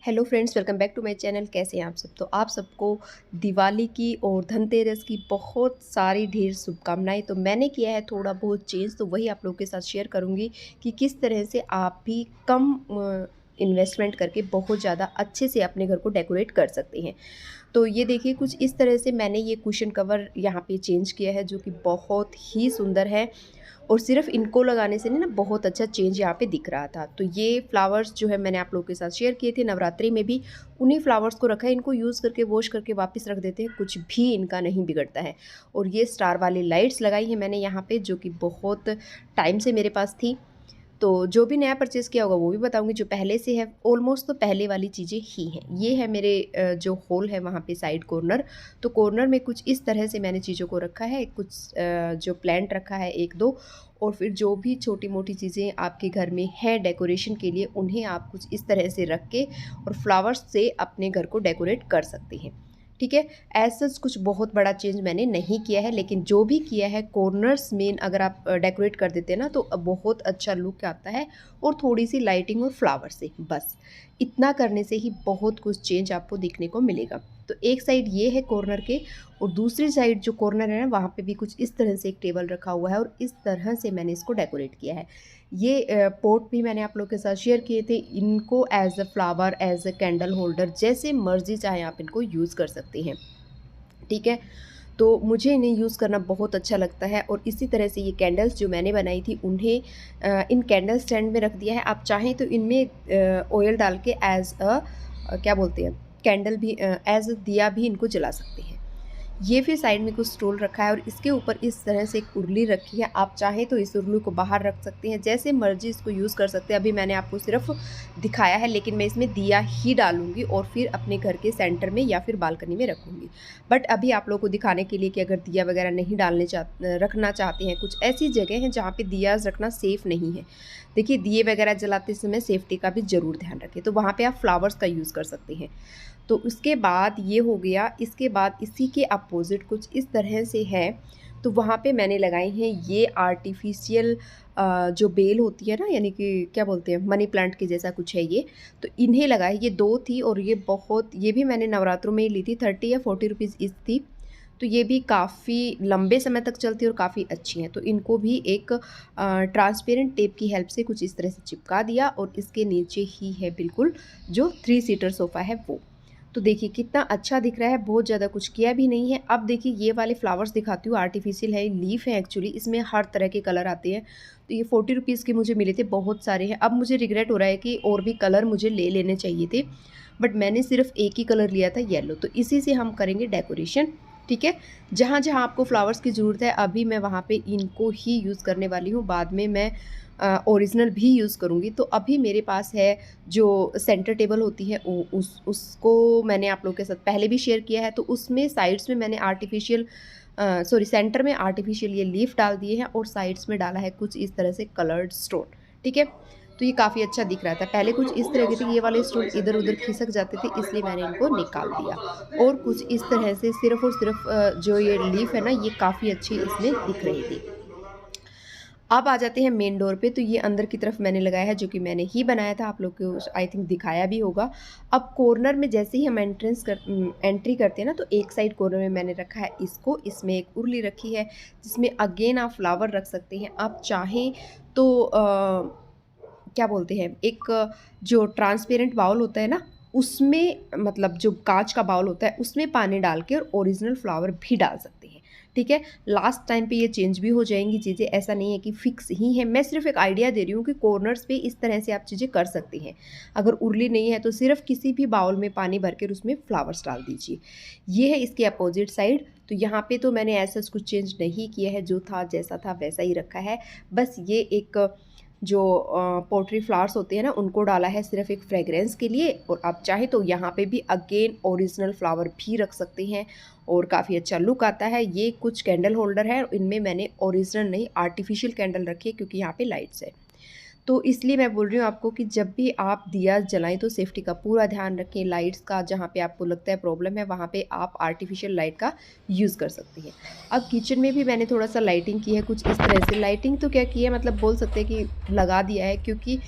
Hello friends, welcome back to my channel. कैसे हैं आप सब? तो आप सबको दिवाली की और धनतेरस की बहुत सारी ढेर शुभकामनाएं। तो मैंने किया है थोड़ा बहुत चेंज, तो वही आप लोगों के साथ शेयर करूंगी कि किस तरह से आप भी कम इन्वेस्टमेंट करके बहुत ज़्यादा अच्छे से अपने घर को डेकोरेट कर सकते हैं। तो ये देखिए, कुछ इस तरह से मैंने ये कुशन कवर यहाँ पे चेंज किया है, जो कि बहुत ही सुंदर है। और सिर्फ इनको लगाने से नहीं ना, बहुत अच्छा चेंज यहाँ पे दिख रहा था। तो ये फ्लावर्स जो है मैंने आप लोगों के साथ शेयर किए थे नवरात्रि में भी, उन्हीं फ्लावर्स को रखा है। इनको यूज़ करके वॉश करके वापस रख देते हैं, कुछ भी इनका नहीं बिगड़ता है। और ये स्टार वाली लाइट्स लगाई हैं मैंने यहाँ पे, जो कि बहुत टाइम से मेरे पास थी। तो जो भी नया परचेज़ किया होगा वो भी बताऊंगी। जो पहले से है ऑलमोस्ट तो पहले वाली चीज़ें ही हैं। ये है मेरे जो होल है वहाँ पे साइड कॉर्नर। तो कॉर्नर में कुछ इस तरह से मैंने चीज़ों को रखा है। कुछ जो प्लांट रखा है एक दो, और फिर जो भी छोटी मोटी चीज़ें आपके घर में हैं डेकोरेशन के लिए, उन्हें आप कुछ इस तरह से रख के और फ्लावर्स से अपने घर को डेकोरेट कर सकते हैं। ठीक है। ऐसा कुछ बहुत बड़ा चेंज मैंने नहीं किया है, लेकिन जो भी किया है कॉर्नर्स में अगर आप डेकोरेट कर देते हैं ना, तो बहुत अच्छा लुक आता है। और थोड़ी सी लाइटिंग और फ्लावर से, बस इतना करने से ही बहुत कुछ चेंज आपको दिखने को मिलेगा। तो एक साइड ये है कॉर्नर के, और दूसरी साइड जो कॉर्नर है ना, वहाँ पे भी कुछ इस तरह से एक टेबल रखा हुआ है और इस तरह से मैंने इसको डेकोरेट किया है। ये पॉट भी मैंने आप लोगों के साथ शेयर किए थे। इनको as a flower, as a candle holder, जैसे मर्जी चाहे आप इनको यूज़ कर सकते हैं। ठीक है। तो मुझे इन्हें यूज़ करना बहुत अच्छा लगता है। और इसी तरह से ये कैंडल्स जो मैंने बनाई थी, उन्हें इन कैंडल स्टैंड में रख दिया है। आप चाहें तो इनमें ऑयल डाल के एज अ क्या बोलते हैं, कैंडल भी, एज अ दिया भी इनको जला सकते हैं। ये फिर साइड में कुछ स्टूल रखा है और इसके ऊपर इस तरह से एक उर्ली रखी है। आप चाहें तो इस उर्ली को बाहर रख सकते हैं, जैसे मर्जी इसको यूज़ कर सकते हैं। अभी मैंने आपको सिर्फ दिखाया है, लेकिन मैं इसमें दिया ही डालूंगी और फिर अपने घर के सेंटर में या फिर बालकनी में रखूंगी। बट अभी आप लोगों को दिखाने के लिए कि अगर दिया वगैरह नहीं रखना चाहते हैं, कुछ ऐसी जगह हैं जहाँ पे दिया रखना सेफ़ नहीं है। देखिए, दिए वगैरह जलाते समय सेफ्टी का भी ज़रूर ध्यान रखें, तो वहाँ पे आप फ्लावर्स का यूज़ कर सकते हैं। तो उसके बाद ये हो गया। इसके बाद इसी के अपोजिट कुछ इस तरह से है। तो वहाँ पे मैंने लगाई हैं ये आर्टिफिशियल जो बेल होती है ना, यानी कि क्या बोलते हैं, मनी प्लांट के जैसा कुछ है ये। तो इन्हें लगाई, ये दो थी और ये भी मैंने नवरात्रों में ही ली थी। 30 या 40 रुपीज़ ईच थी। तो ये भी काफ़ी लंबे समय तक चलती है और काफ़ी अच्छी हैं। तो इनको भी एक ट्रांसपेरेंट टेप की हेल्प से कुछ इस तरह से चिपका दिया, और इसके नीचे ही है बिल्कुल जो 3 सीटर सोफ़ा है वो। तो देखिए कितना अच्छा दिख रहा है, बहुत ज़्यादा कुछ किया भी नहीं है। अब देखिए ये वाले फ्लावर्स दिखाती हूँ, आर्टिफिशियल है, लीफ है एक्चुअली, इसमें हर तरह के कलर आते हैं। तो ये 40 रुपीज़ के मुझे मिले थे, बहुत सारे हैं। अब मुझे रिग्रेट हो रहा है कि और भी कलर मुझे ले लेने चाहिए थे, बट मैंने सिर्फ एक ही कलर लिया था, येलो। तो इसी से हम करेंगे डेकोरेशन। ठीक है। जहाँ जहाँ आपको फ्लावर्स की ज़रूरत है, अभी मैं वहाँ पे इनको ही यूज़ करने वाली हूँ। बाद में मैं ओरिजिनल भी यूज़ करूँगी। तो अभी मेरे पास है जो सेंटर टेबल होती है, उसको मैंने आप लोगों के साथ पहले भी शेयर किया है। तो उसमें साइड्स में मैंने सेंटर में आर्टिफिशियल ये लीफ डाल दिए हैं, और साइड्स में डाला है कुछ इस तरह से कलर्ड स्टोन। ठीक है। तो ये काफ़ी अच्छा दिख रहा था। पहले कुछ इस तरह के थे, ये वाले स्टोन इधर उधर खिसक जाते थे, इसलिए मैंने इनको निकाल दिया। और कुछ इस तरह से सिर्फ और सिर्फ जो ये लीफ है ना, ये काफ़ी अच्छी इसमें दिख रही थी। अब आ जाते हैं मेन डोर पे। तो ये अंदर की तरफ मैंने लगाया है, जो कि मैंने ही बनाया था, आप लोग को आई थिंक दिखाया भी होगा। अब कॉर्नर में जैसे ही हम एंट्री करते हैं ना, तो एक साइड कॉर्नर में मैंने रखा है इसको। इसमें एक उर्ली रखी है, जिसमें अगेन आप फ्लावर रख सकते हैं। आप चाहें तो क्या बोलते हैं, एक जो ट्रांसपेरेंट बाउल होता है ना, उसमें, मतलब जो कांच का बाउल होता है, उसमें पानी डाल के और ओरिजिनल फ्लावर भी डाल सकते हैं। ठीक है। लास्ट टाइम पे ये चेंज भी हो जाएंगी चीज़ें, ऐसा नहीं है कि फिक्स ही है। मैं सिर्फ एक आइडिया दे रही हूँ कि कॉर्नर्स पे इस तरह से आप चीज़ें कर सकते हैं। अगर उर्ली नहीं है तो सिर्फ किसी भी बाउल में पानी भर के उसमें फ्लावर्स डाल दीजिए। ये है इसके अपोजिट साइड। तो यहाँ पे तो मैंने ऐसा कुछ चेंज नहीं किया है, जो था जैसा था वैसा ही रखा है। बस ये एक जो पोट्री फ्लावर्स होते हैं ना, उनको डाला है सिर्फ एक फ्रेगरेंस के लिए। और आप चाहे तो यहाँ पे भी अगेन ओरिजिनल फ्लावर भी रख सकते हैं, और काफ़ी अच्छा लुक आता है। ये कुछ कैंडल होल्डर है, इनमें मैंने ओरिजिनल नहीं आर्टिफिशियल कैंडल रखी है, क्योंकि यहाँ पे लाइट्स है। तो इसलिए मैं बोल रही हूँ आपको कि जब भी आप दिया जलाएं तो सेफ्टी का पूरा ध्यान रखें। लाइट्स का जहाँ पे आपको लगता है प्रॉब्लम है, वहाँ पे आप आर्टिफिशियल लाइट का यूज़ कर सकते हैं। अब किचन में भी मैंने थोड़ा सा लाइटिंग की है कुछ इस तरह से। लाइटिंग तो क्या की है, मतलब बोल सकते हैं कि लगा दिया है, क्योंकि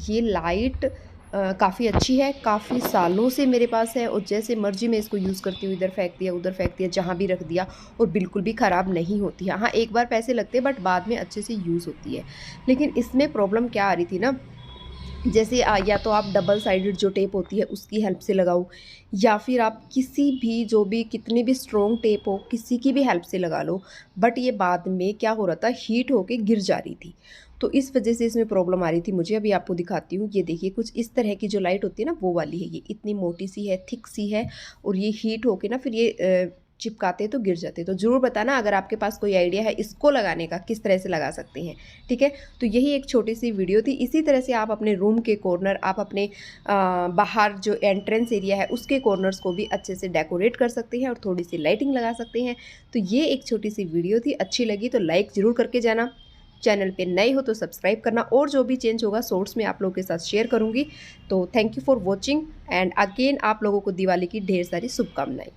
ये लाइट काफ़ी अच्छी है, काफ़ी सालों से मेरे पास है और जैसे मर्ज़ी मैं इसको यूज़ करती हूँ, इधर फेंक दिया, उधर फेंक दिया, जहाँ भी रख दिया और बिल्कुल भी ख़राब नहीं होती है। हाँ, एक बार पैसे लगते हैं बट बाद में अच्छे से यूज़ होती है। लेकिन इसमें प्रॉब्लम क्या आ रही थी ना, जैसे या तो आप डबल साइडेड जो टेप होती है उसकी हेल्प से लगाओ, या फिर आप किसी भी जो भी कितनी भी स्ट्रॉन्ग टेप हो किसी की भी हेल्प से लगा लो, बट ये बाद में क्या हो रहा था, हीट होके गिर जा रही थी। तो इस वजह से इसमें प्रॉब्लम आ रही थी मुझे। अभी आपको दिखाती हूँ, ये देखिए कुछ इस तरह की जो लाइट होती है ना वो वाली है, ये इतनी मोटी सी है, थिक सी है और ये हीट होके ना फिर ये चिपकाते तो गिर जाते। तो ज़रूर बताना अगर आपके पास कोई आइडिया है इसको लगाने का, किस तरह से लगा सकते हैं। ठीक है, तो यही एक छोटी सी वीडियो थी। इसी तरह से आप अपने रूम के कॉर्नर, आप अपने बाहर जो एंट्रेंस एरिया है उसके कॉर्नर्स को भी अच्छे से डेकोरेट कर सकते हैं और थोड़ी सी लाइटिंग लगा सकते हैं। तो ये एक छोटी सी वीडियो थी, अच्छी लगी तो लाइक ज़रूर करके जाना, चैनल पे नए हो तो सब्सक्राइब करना, और जो भी चेंज होगा शॉर्ट्स में आप लोगों के साथ शेयर करूँगी। तो thank you for watching and again आप लोगों को दिवाली की ढेर सारी शुभकामनाएं।